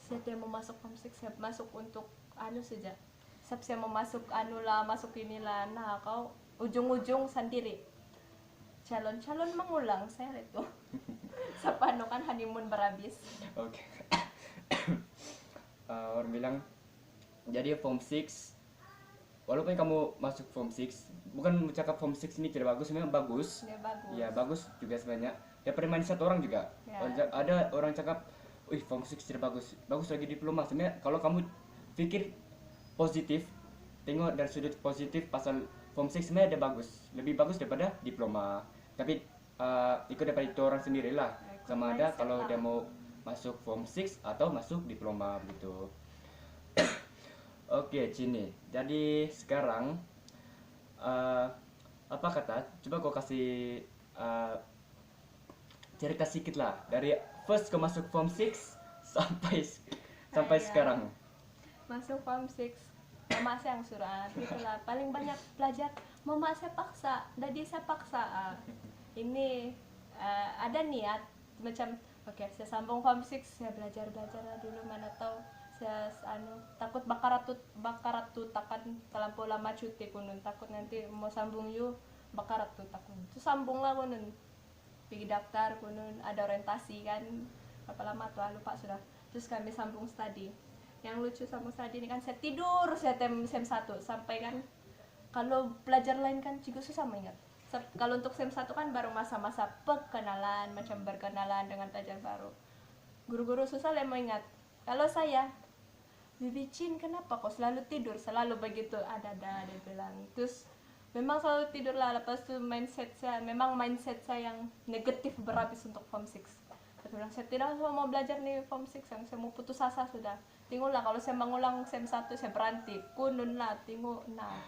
Speaker 2: saya mau masuk form 6, saya masuk untuk anu saja. Saya mau masuk anu lah, masuk inilah. Nah kau ujung-ujung sendiri calon mengulang saya itu. Siapa anu kan honeymoon berhabis.
Speaker 1: Oke. Orang bilang jadi form 6, walaupun kamu masuk form 6, bukan cakap form 6 ini tidak bagus, memang bagus.
Speaker 2: Dia bagus.
Speaker 1: Ya bagus juga sebenarnya. Daripada mindset orang juga.
Speaker 2: Ya.
Speaker 1: Ada orang cakap, "Wih, form 6 tidak bagus. Bagus lagi diploma." Sebenarnya kalau kamu pikir positif, tengok dari sudut positif, pasal form 6 sebenarnya ada bagus. Lebih bagus daripada diploma. Tapi ikut daripada itu orang sendirilah. Sama ada kalau dia mau masuk form 6 atau masuk diploma begitu. Oke, Cini. Jadi sekarang apa kata? Coba kau kasih cerita sedikit lah dari first kau masuk form 6 sampai sekarang.
Speaker 2: Masuk form 6, mama saya yang suruh, itulah paling banyak belajar. Mama saya paksa, jadi saya paksa. Ini ada niat macam oke, saya sambung form 6, saya belajar dulu, mana tahu saya takut bakarat tuh takkan terlampau lama cuti kunun, takut nanti mau sambung yuk bakarat tuh takut. Terus sambung lah kunun, pergi daftar kunun, ada orientasi kan berapa lama tuh lupa sudah. Terus kami sambung studi. Yang lucu sambung studi ini kan saya tidur, saya sem 1 sampai kan, kalau belajar lain kan juga susah mengingat. Kalau untuk SEM 1 kan baru masa-masa perkenalan, macam berkenalan dengan pelajar baru. Guru-guru susah lah mengingat. Kalau saya, Bibi Chin, kenapa kok selalu tidur? Selalu begitu, ada dia bilang. Terus memang selalu tidur lah. Lepas itu mindset saya yang negatif berhabis untuk form 6. Saya bilang, saya tidak mau belajar nih form 6, saya mau putus asa sudah. Tengoklah kalau saya mengulang SEM 1, saya berhenti. Kunun lah, tengok. Nah,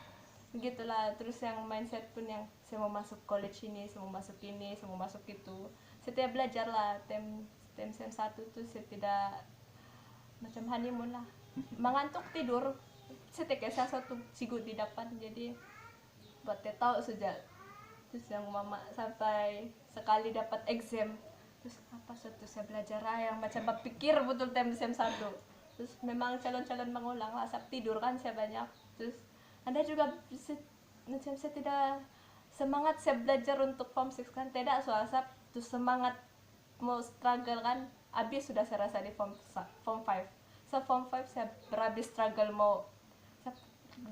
Speaker 2: begitulah. Terus yang mindset pun yang saya mau masuk college ini, saya mau masuk ini, saya mau masuk itu. Saya tidak belajar lah. SEM 1 tuh saya tidak macam honeymoon lah. Mengantuk tidur. Saya kayak satu sigu di depan, jadi buat dia tahu saja. Terus yang mama sampai sekali dapat exam, terus apa satu saya belajar yang macam berpikir betul SEM 1. Terus memang calon-calon mengulang lah, saya tidur kan saya banyak. Terus ada juga macam saya tidak semangat saya belajar untuk form 6 kan, tidak soalnya tuh semangat mau struggle kan habis sudah saya rasa di form 5. So form 5 saya berhabis struggle mau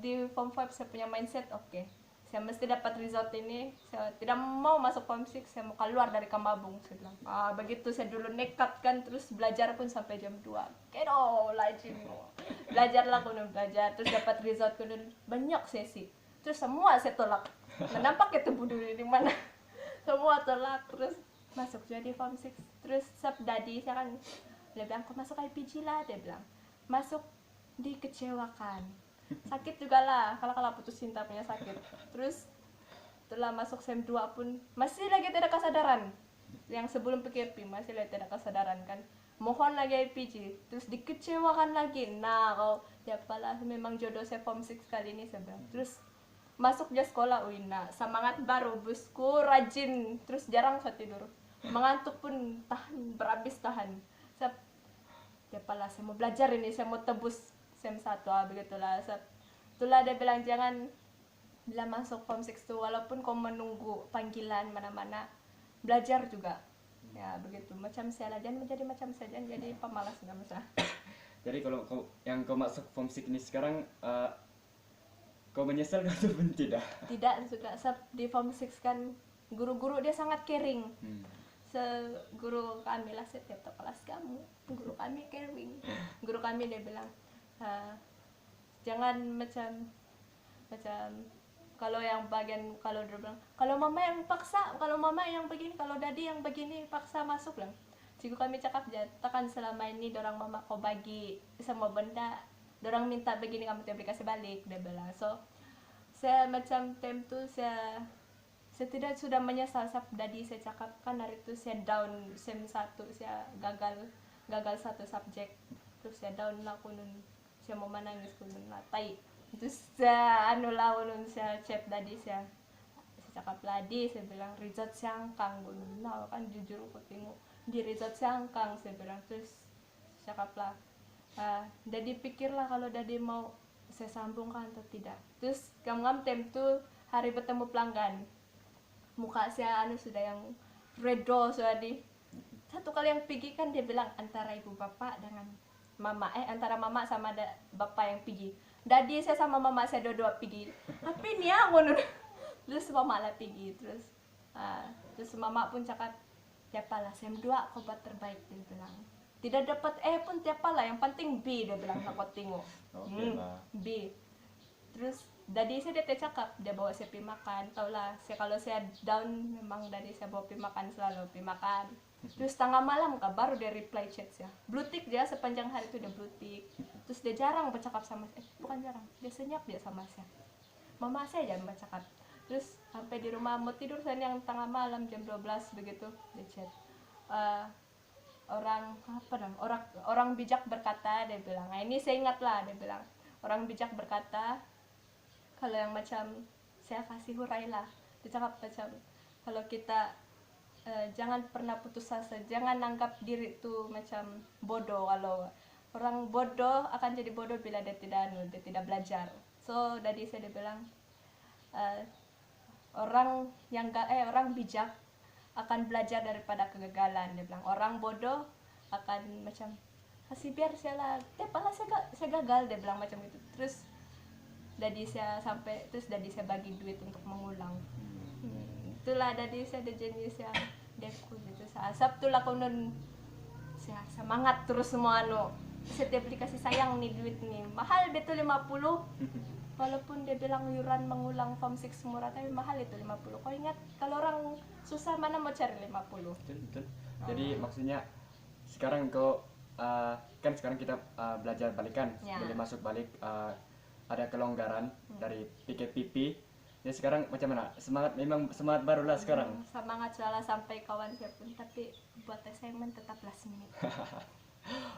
Speaker 2: di form 5 saya punya mindset oke, saya mesti dapat result ini, saya tidak mau masuk form 6, saya mau keluar dari Kamabung, saya bilang. Begitu saya dulu nekat kan, terus belajar pun sampai jam 2. Kedo lajim. Belajarlah kunun belajar, terus dapat result kunun banyak sesi. Terus semua saya tolak. Nampak itu budu di mana. Semua tolak, terus masuk jadi form 6. Terus dadi saya kan dia bilang kok masuk IPG lah, dia bilang. Masuk dikecewakan. Sakit juga lah, kalau putus cinta punya sakit. Terus setelah masuk SEM 2 pun masih lagi tidak kesadaran. Yang sebelum PKP masih lagi tidak kesadaran kan. Mohon lagi IPG, terus dikecewakan lagi. Nah, kalau siapalah memang jodoh saya form 6 kali ini saya bilang. Terus masuk dia sekolah, nah semangat baru, busku rajin, terus jarang saya tidur. Mengantuk pun berhabis tahan. Siapalah saya mau belajar ini, saya mau tebus SEM 1, begitulah. Itulah dia bilang jangan bila masuk form 6 tuh walaupun kau menunggu panggilan mana-mana, belajar juga. Ya begitu, macam saya lah, jangan menjadi macam saya, jangan jadi pemalas nggak masalah.
Speaker 1: Jadi kalau kau masuk form 6 ini sekarang, kau menyesal atau pun tidak?
Speaker 2: Tidak juga, di form 6 kan guru-guru dia sangat caring. Guru kami lah setiap kelas kamu, guru kami caring. Guru kami dia bilang, jangan macam macam kalau yang bagian kalau dia bilang kalau mama yang paksa, kalau mama yang begini, kalau daddy yang begini paksa masuk lang. Cikgu kami cakap aja, tekan selama ini dorang mama kau bagi semua benda, dorang minta begini kamu tiap kasih balik, dia bilang. So saya macam time tu saya tidak sudah menyesal sab daddy saya cakap kan hari itu saya down sem 1, saya gagal satu subjek, terus saya down lah kunun, saya mau menangis kunun lah tai. Terus saya anu lah kunun, saya chat daddy saya cakap lagi, saya bilang result siangkang kunun nah kan jujur aku tengok di result siangkang, saya bilang. Terus saya cakap lah daddy pikirlah kalau daddy mau saya sambungkan atau tidak. Terus ngam time tuh hari bertemu pelanggan, muka saya anu sudah yang redo sudah di satu kali yang pergi kan dia bilang antara ibu bapak dengan mama antara mama sama bapak yang pergi. Dadi saya sama mama saya dua-dua pergi. Tapi ini aku terus mama lah pergi terus mama pun cakap tiapalah sem 2 obat terbaik, dia bilang. Tidak dapat pun tiapalah yang penting B, dia bilang. Aku tengok B. Terus dari saya dia cakap dia bawa saya pergi makan, taulah saya kalau saya down memang dari saya bawa pergi makan, selalu pergi makan. Terus tengah malam baru dia reply chat saya, blue tick dia sepanjang hari itu dia blue tick. Terus dia jarang bercakap sama saya, bukan jarang, dia senyap dia sama saya, mama saya jangan bercakap. Terus sampai di rumah mau tidur saya yang tengah malam jam 12 begitu dia chat, orang bijak berkata, dia bilang. Nah, ini saya ingat lah, dia bilang orang bijak berkata kalau yang macam saya kasih hurai lah, dia cakap macam kalau kita jangan pernah putus asa, jangan anggap diri itu macam bodoh. Kalau orang bodoh akan jadi bodoh bila dia tidak belajar. So dari saya dia bilang orang bijak akan belajar daripada kegagalan, dia bilang. Orang bodoh akan macam kasih biar saya lah, apalah saya gagal, dia bilang macam itu. Terus dari saya bagi duit untuk mengulang. Itulah dari saya ada jenis yang devku gitu. Sabtu lah kau saya semangat terus semua setiap dikasih sayang nih duit nih mahal betul 50. Walaupun dia bilang yuran mengulang form 6 murah, tapi mahal itu 50. Kau ingat kalau orang susah mana mau cari 50?
Speaker 1: Betul. Jadi maksudnya sekarang kau kan sekarang kita belajar balikan, boleh masuk balik, ada kelonggaran dari PKPP. Ya sekarang macam mana? Memang semangat baru lah sekarang.
Speaker 2: Semangat salah sampai kawan saya pun, tapi buat assignment tetap last minute.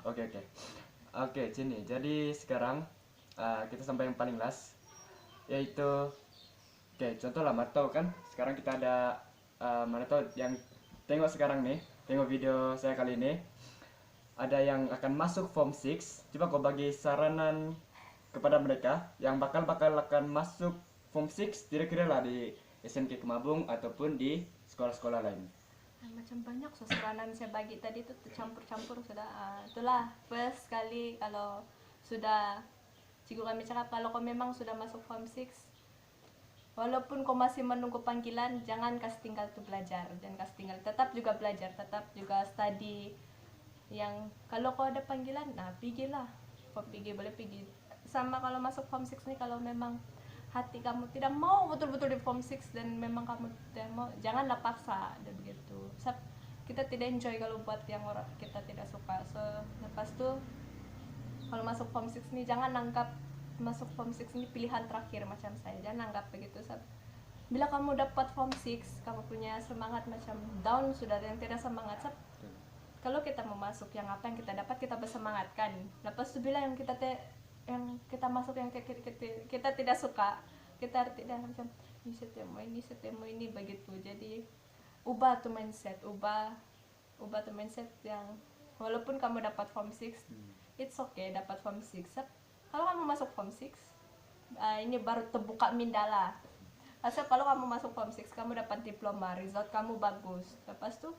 Speaker 1: Oke, sini. Jadi sekarang kita sampai yang paling last, yaitu contoh lah Marto kan. Sekarang kita ada Marto yang tengok sekarang nih, tengok video saya kali ini. Ada yang akan masuk form 6. Coba kau bagi saranan kepada mereka yang bakal akan masuk form 6 kira-kira lah di SMK Kemabung ataupun di sekolah-sekolah lain.
Speaker 2: Macam banyak saranan saya bagi tadi itu campur-campur sudah. Itulah first kali kalau sudah cikgu kami cakap kalau kau memang sudah masuk form 6, walaupun kau masih menunggu panggilan, jangan kasih tinggal tuh belajar, jangan kasih tinggal, tetap juga belajar, tetap juga study. Yang kalau kau ada panggilan, pergilah, kau boleh pergi. Sama kalau masuk form 6 nih, kalau memang hati kamu tidak mau betul-betul di form 6 dan memang kamu tidak mau, janganlah paksa, dan begitu. Kita tidak enjoy kalau buat yang orang kita tidak suka. So lepas tuh kalau masuk form 6 nih, jangan anggap masuk form 6 ini pilihan terakhir macam saya, jangan anggap begitu. Bila kamu dapat form 6, kamu punya semangat macam down, sudah ada yang tidak semangat. Kalau kita mau masuk, yang apa yang kita dapat kita bersemangatkan. Lepas itu bila yang kita masuk yang kita tidak suka, kita tidak macam ini setemu ini begitu. Jadi ubah tuh mindset, ubah tuh mindset yang walaupun kamu dapat form 6, it's okay dapat form 6. Kalau kamu masuk form 6, ini baru terbuka mindala. Asal kalau kamu masuk form 6, kamu dapat diploma, result kamu bagus. Lepas tuh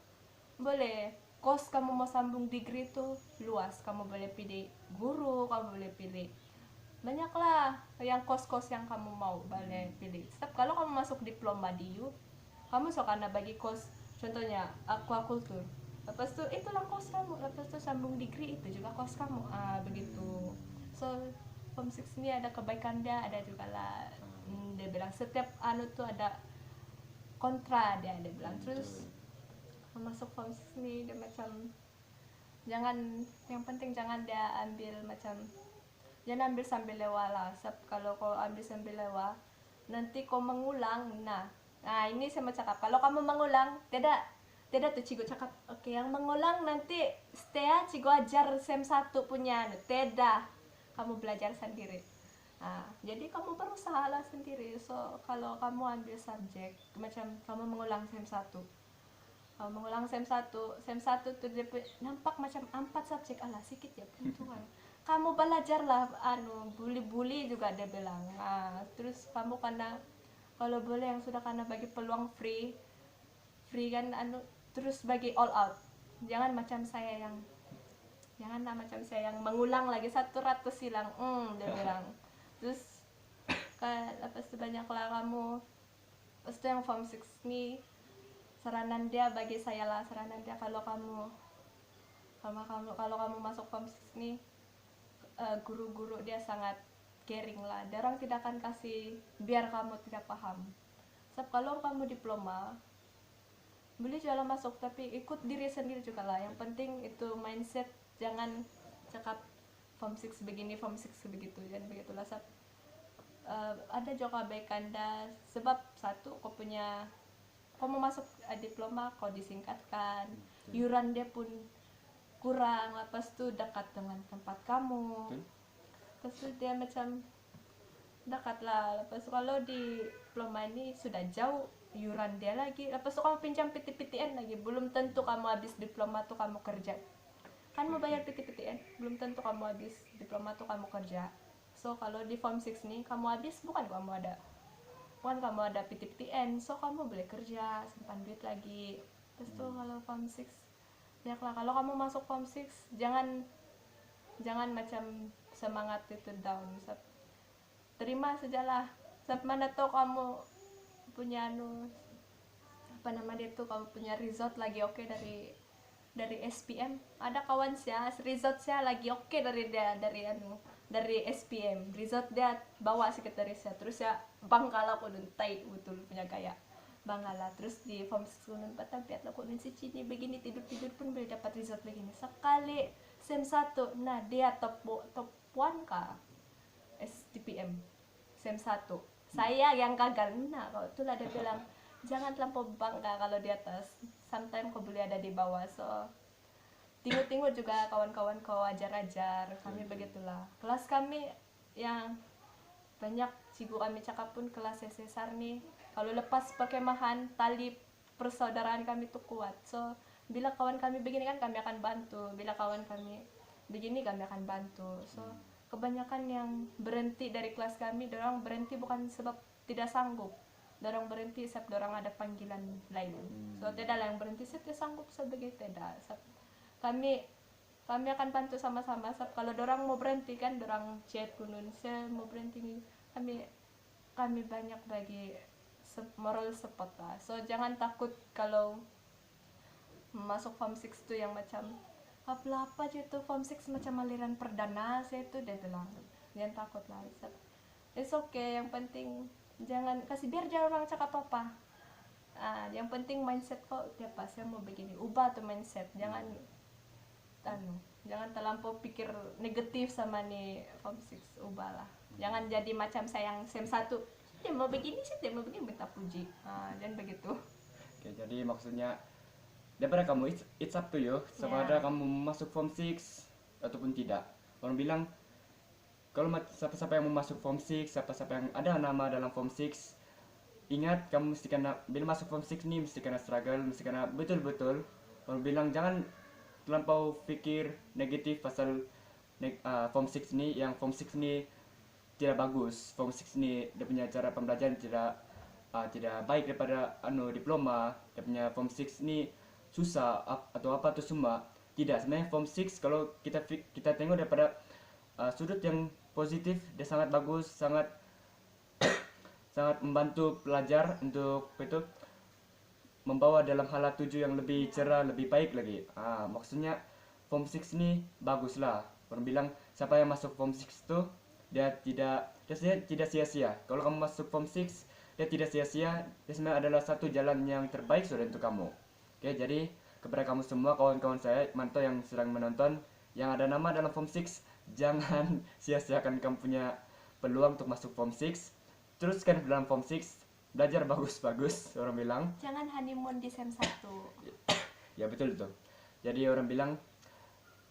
Speaker 2: boleh kos kamu mau sambung degree tuh luas, kamu boleh pilih guru, kamu boleh pilih banyaklah yang kos-kos yang kamu mau, boleh pilih. Kalau kamu masuk diploma di U, kamu karena bagi kos, contohnya aquaculture, lepas tuh itulah kos kamu, lepas tuh sambung degree itu juga kos kamu, begitu. So Form 6 ini ada kebaikan dia, ada juga lah. Dia bilang setiap anu tuh ada kontra dia bilang. Terus masuk Form 6 ini dia macam jangan, yang penting jangan dia ambil macam, jangan ambil sambil lewat lah. Kalau kau ambil sambil lewat nanti kau mengulang. Nah ini saya mau cakap, kalau kamu mengulang tidak tuh cigo cakap oke, yang mengulang nanti stay cigo ajar sem 1 punya, tidak, kamu belajar sendiri. Jadi kamu berusaha lah sendiri. So kalau kamu ambil subjek macam kamu mengulang sem 1, mengulang sem 1 tuh dia nampak macam 4 subjek, alah sikit ya perhitungan. Kamu belajarlah bully juga dia bilang. Terus kamu karena kalau boleh yang sudah karena bagi peluang free kan terus bagi all out. Jangan macam saya yang mengulang lagi 100 hilang. Dia bilang. Terus lepas itu banyaklah kamu. Terus itu yang Form 6 nih, saranan dia bagi saya lah, saranan dia kalau kamu masuk Form 6 nih, guru-guru dia sangat caring lah. Dia orang tidak akan kasih biar kamu tidak paham. Sebab kalau kamu diploma boleh jualan masuk, tapi ikut diri sendiri juga lah. Yang penting itu mindset, jangan cakap Form 6 begini, Form 6 begitu, jangan begitulah. Ada juga kebaikan dah, sebab satu kau mau masuk diploma, kau disingkatkan, iuran dia pun kurang, lepas tu dekat dengan tempat kamu, lepas tu dia macam dekat lah. Lepas tu kalau di diploma ini sudah jauh, iuran dia lagi, lepas tu kamu pinjam PT-PTN lagi, belum tentu kamu habis diploma tuh kamu kerja. Kan mau bayar PT-PTN, belum tentu kamu habis diploma tuh kamu kerja. So kalau di Form 6 nih kamu habis, bukan kamu ada PT-PTN, so kamu boleh kerja, simpan duit lagi. Terus tuh kalau Form 6 biarlah, kalau kamu masuk Form 6 jangan macam semangat itu down. Terima sajalah. Mana tahu kamu punya kamu punya result lagi oke dari SPM. Ada kawan saya result saya lagi oke dari SPM, result dia bawa sekretaris saya. Terus ya bangkala ko nun tai betul punya gaya bangala. Terus di Form 6 patang-piat ko nun si Cini begini, tidur pun boleh dapat result begini. Sekali sem 1 nah dia top 1 ka STPM sem 1. Saya yang gagal. Nah kalau itulah dia bilang jangan terlampau bangga kalau di atas, sometimes kau boleh ada di bawah. So tengok juga kawan-kawan kau ajar-ajar, kami begitulah. Kelas kami yang banyak cigu kami cakap pun kelas sesar nih, kalau lepas perkemahan tali persaudaraan kami tuh kuat. So bila kawan kami begini kan kami akan bantu, bila kawan kami begini kami akan bantu. So kebanyakan yang berhenti dari kelas kami, dorang berhenti bukan sebab tidak sanggup, dorang berhenti sebab dorang ada panggilan lain. So tidak lah yang berhenti sebab tidak sanggup sebagai tidak. Kami akan bantu sama-sama. Kalau dorang mau berhenti kan dorang chat kunun, saya mau berhenti nih, kami banyak bagi moral support lah. So jangan takut kalau masuk Form 6 tuh yang macam apa aja tuh Form 6 macam aliran perdana, saya tuh dia bilang jangan takut lah. It's okay, yang penting jangan kasih biar jangan orang cakap apa. Yang penting mindset kok tiap pas saya mau begini, ubah tuh mindset. Jangan terlampau pikir negatif sama nih Form 6, ubahlah. Jangan jadi macam saya yang sem 1, dia mau begini sih, dia mau begini minta puji. Dan begitu.
Speaker 1: Oke, jadi maksudnya daripada kamu it's up to you, sama ada kamu masuk Form 6 ataupun tidak. Orang bilang kalau siapa-siapa yang mau masuk Form 6, siapa-siapa yang ada nama dalam Form 6, ingat kamu mesti kena, bila masuk Form 6 nih mesti kena struggle, mesti kena betul-betul. Orang bilang jangan terlampau pikir negatif pasal Form 6 ni, yang Form 6 ni tidak bagus. Form 6 ni dia punya cara pembelajaran tidak baik daripada diploma. Dia punya Form 6 ni susah atau apa tu semua. Tidak, sebenarnya Form 6 kalau kita tengok daripada sudut yang positif, dia sangat bagus, sangat membantu pelajar untuk membawa dalam hala tuju yang lebih cerah, lebih baik lagi. Maksudnya Form 6 ni bagus lah. Orang bilang siapa yang masuk Form 6 tu dia tidak sia-sia. Kalau kamu masuk Form 6, dia tidak sia-sia. Dia sebenarnya adalah satu jalan yang terbaik sudah untuk kamu. Oke, jadi kepada kamu semua kawan-kawan saya mantau yang sedang menonton, yang ada nama dalam Form 6, jangan sia-siakan kamu punya peluang untuk masuk Form 6. Teruskan dalam Form 6, belajar bagus-bagus, orang bilang.
Speaker 2: Jangan honeymoon di SEM 1.
Speaker 1: Ya betul tuh. Jadi orang bilang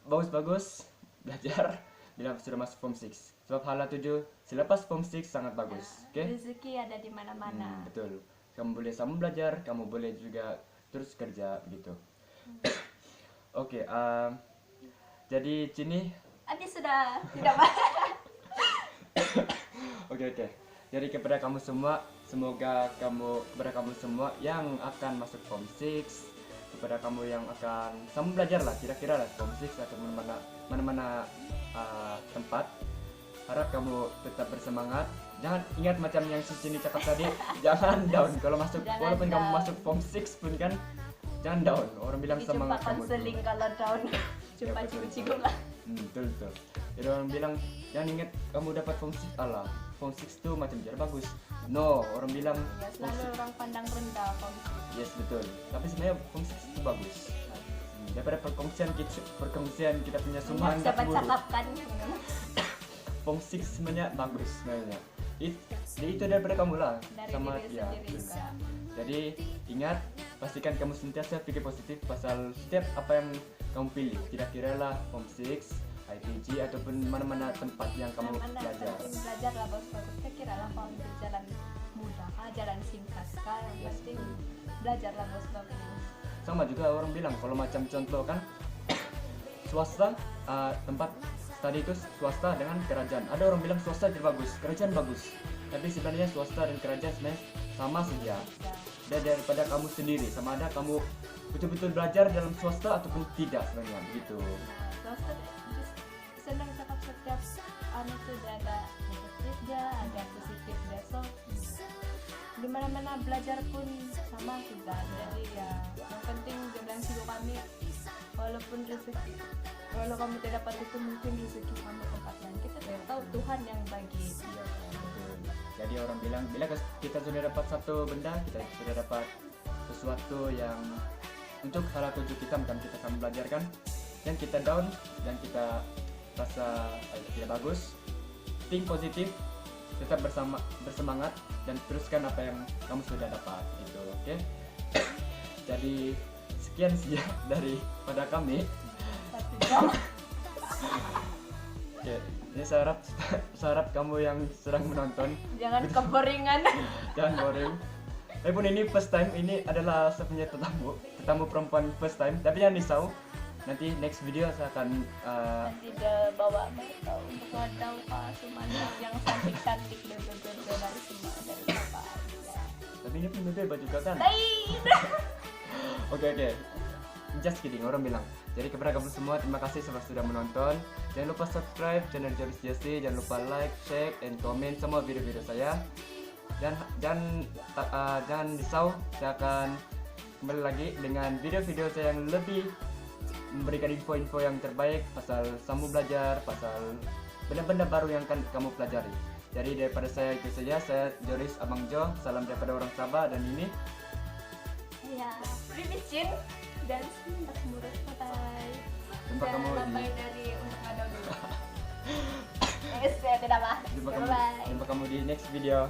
Speaker 1: bagus-bagus belajar bila sudah masuk Form 6. Sebab hala 7 selepas Form 6 sangat bagus. Oke?
Speaker 2: Rezeki ada di mana-mana.
Speaker 1: Betul. Kamu boleh sama belajar, kamu boleh juga terus kerja gitu. Oke, jadi Cini.
Speaker 2: Habis sudah, tidak apa.
Speaker 1: Oke. Jadi kepada kamu semua, semoga kepada kamu semua yang akan masuk Form 6, kepada kamu yang akan sama belajar lah, kira-kira lah Form 6 atau mana-mana tempat, harap kamu tetap bersemangat. Jangan ingat macam yang si Cini cakap tadi, jangan down kalau masuk, walaupun kamu masuk Form 6 pun kan, jangan down. Orang bilang semangat kamu.
Speaker 2: Jumpa konseling kalau down. Jumpa cium-cium lah.
Speaker 1: Betul. Jadi orang bilang jangan ingat kamu dapat Form 6, alah Form 6 tuh macam jadi bagus. No, orang bilang
Speaker 2: Ya, selalu orang pandang rendah Form 6.
Speaker 1: yes betul. Tapi sebenarnya Form 6 itu bagus. Daripada perkongsian kita punya semangat
Speaker 2: Dapat
Speaker 1: buruk.
Speaker 2: cakapkan.
Speaker 1: Form 6 sebenarnya bagus sebenarnya. Itu daripada kamu lah.
Speaker 2: Dari
Speaker 1: Sama
Speaker 2: diri
Speaker 1: ya.
Speaker 2: sendiri juga.
Speaker 1: Jadi ingat, pastikan kamu sentiasa pikir positif pasal setiap apa yang kamu pilih. Kira-kira lah Form 6, IPG ataupun mana-mana tempat yang kamu belajar.
Speaker 2: Belajar lah bagus-bagus. Saya kira lah Form berjalan mudah, jalan singkat. Yang penting belajar lah bagus-bagus.
Speaker 1: Sama juga orang bilang kalau macam contoh kan swasta, tempat studi itu swasta dengan kerajaan. Ada orang bilang swasta tidak bagus, kerajaan bagus. Tapi sebenarnya swasta dan kerajaan sebenarnya sama saja. Dan daripada kamu sendiri, sama ada kamu betul-betul belajar dalam swasta ataupun tidak sebenarnya gitu.
Speaker 2: Swasta senang cakap setiap tuh ada negatifnya, ada positifnya. So di mana-mana belajar pun sama juga. Jadi ya yang penting jangan sibuk kami, walaupun rezeki, kalau kamu tidak dapat itu mungkin rezeki kamu tempat lain, kita tidak tahu Tuhan yang bagi.
Speaker 1: Jadi orang bilang bila kita sudah dapat satu benda, kita sudah dapat sesuatu yang untuk hal tujuh kita macam kita akan belajar kan, dan kita down dan kita rasa tidak bagus, think positif, tetap bersemangat dan teruskan apa yang kamu sudah dapat gitu. Oke? Jadi sekian sih ya daripada kami. Oke, ini saya harap kamu yang sedang menonton
Speaker 2: Jangan keboringan.
Speaker 1: jangan boring. Tapi pun ini first time, ini adalah saya punya tetamu perempuan first time. Tapi jangan risau, nanti next video saya akan
Speaker 2: Nanti dia bawa mereka untuk wadau Sumana yang cantik-cantik bebe-bebe dari semua dari apa aja.
Speaker 1: tapi ini pun bebek juga kan.
Speaker 2: Lain.
Speaker 1: Oke. Just kidding, orang bilang. Jadi kepada kamu semua, terima kasih sudah menonton. Jangan lupa subscribe channel Joris Jesse, jangan lupa like, share, and comment semua video-video saya. Dan jangan risau, saya akan kembali lagi dengan video-video saya yang lebih memberikan info-info yang terbaik pasal kamu belajar, pasal benda-benda baru yang akan kamu pelajari. Jadi daripada saya itu saja, saya Joris Abang Jo, salam daripada orang Sabah, dan ini
Speaker 2: Ya, Primicin dan Sintak Murut. Bye.
Speaker 1: jumpa kamu di
Speaker 2: Lebay dari untuk wadau dulu. Saya tidak apa.
Speaker 1: jumpa
Speaker 2: Bye.
Speaker 1: kamu di next video.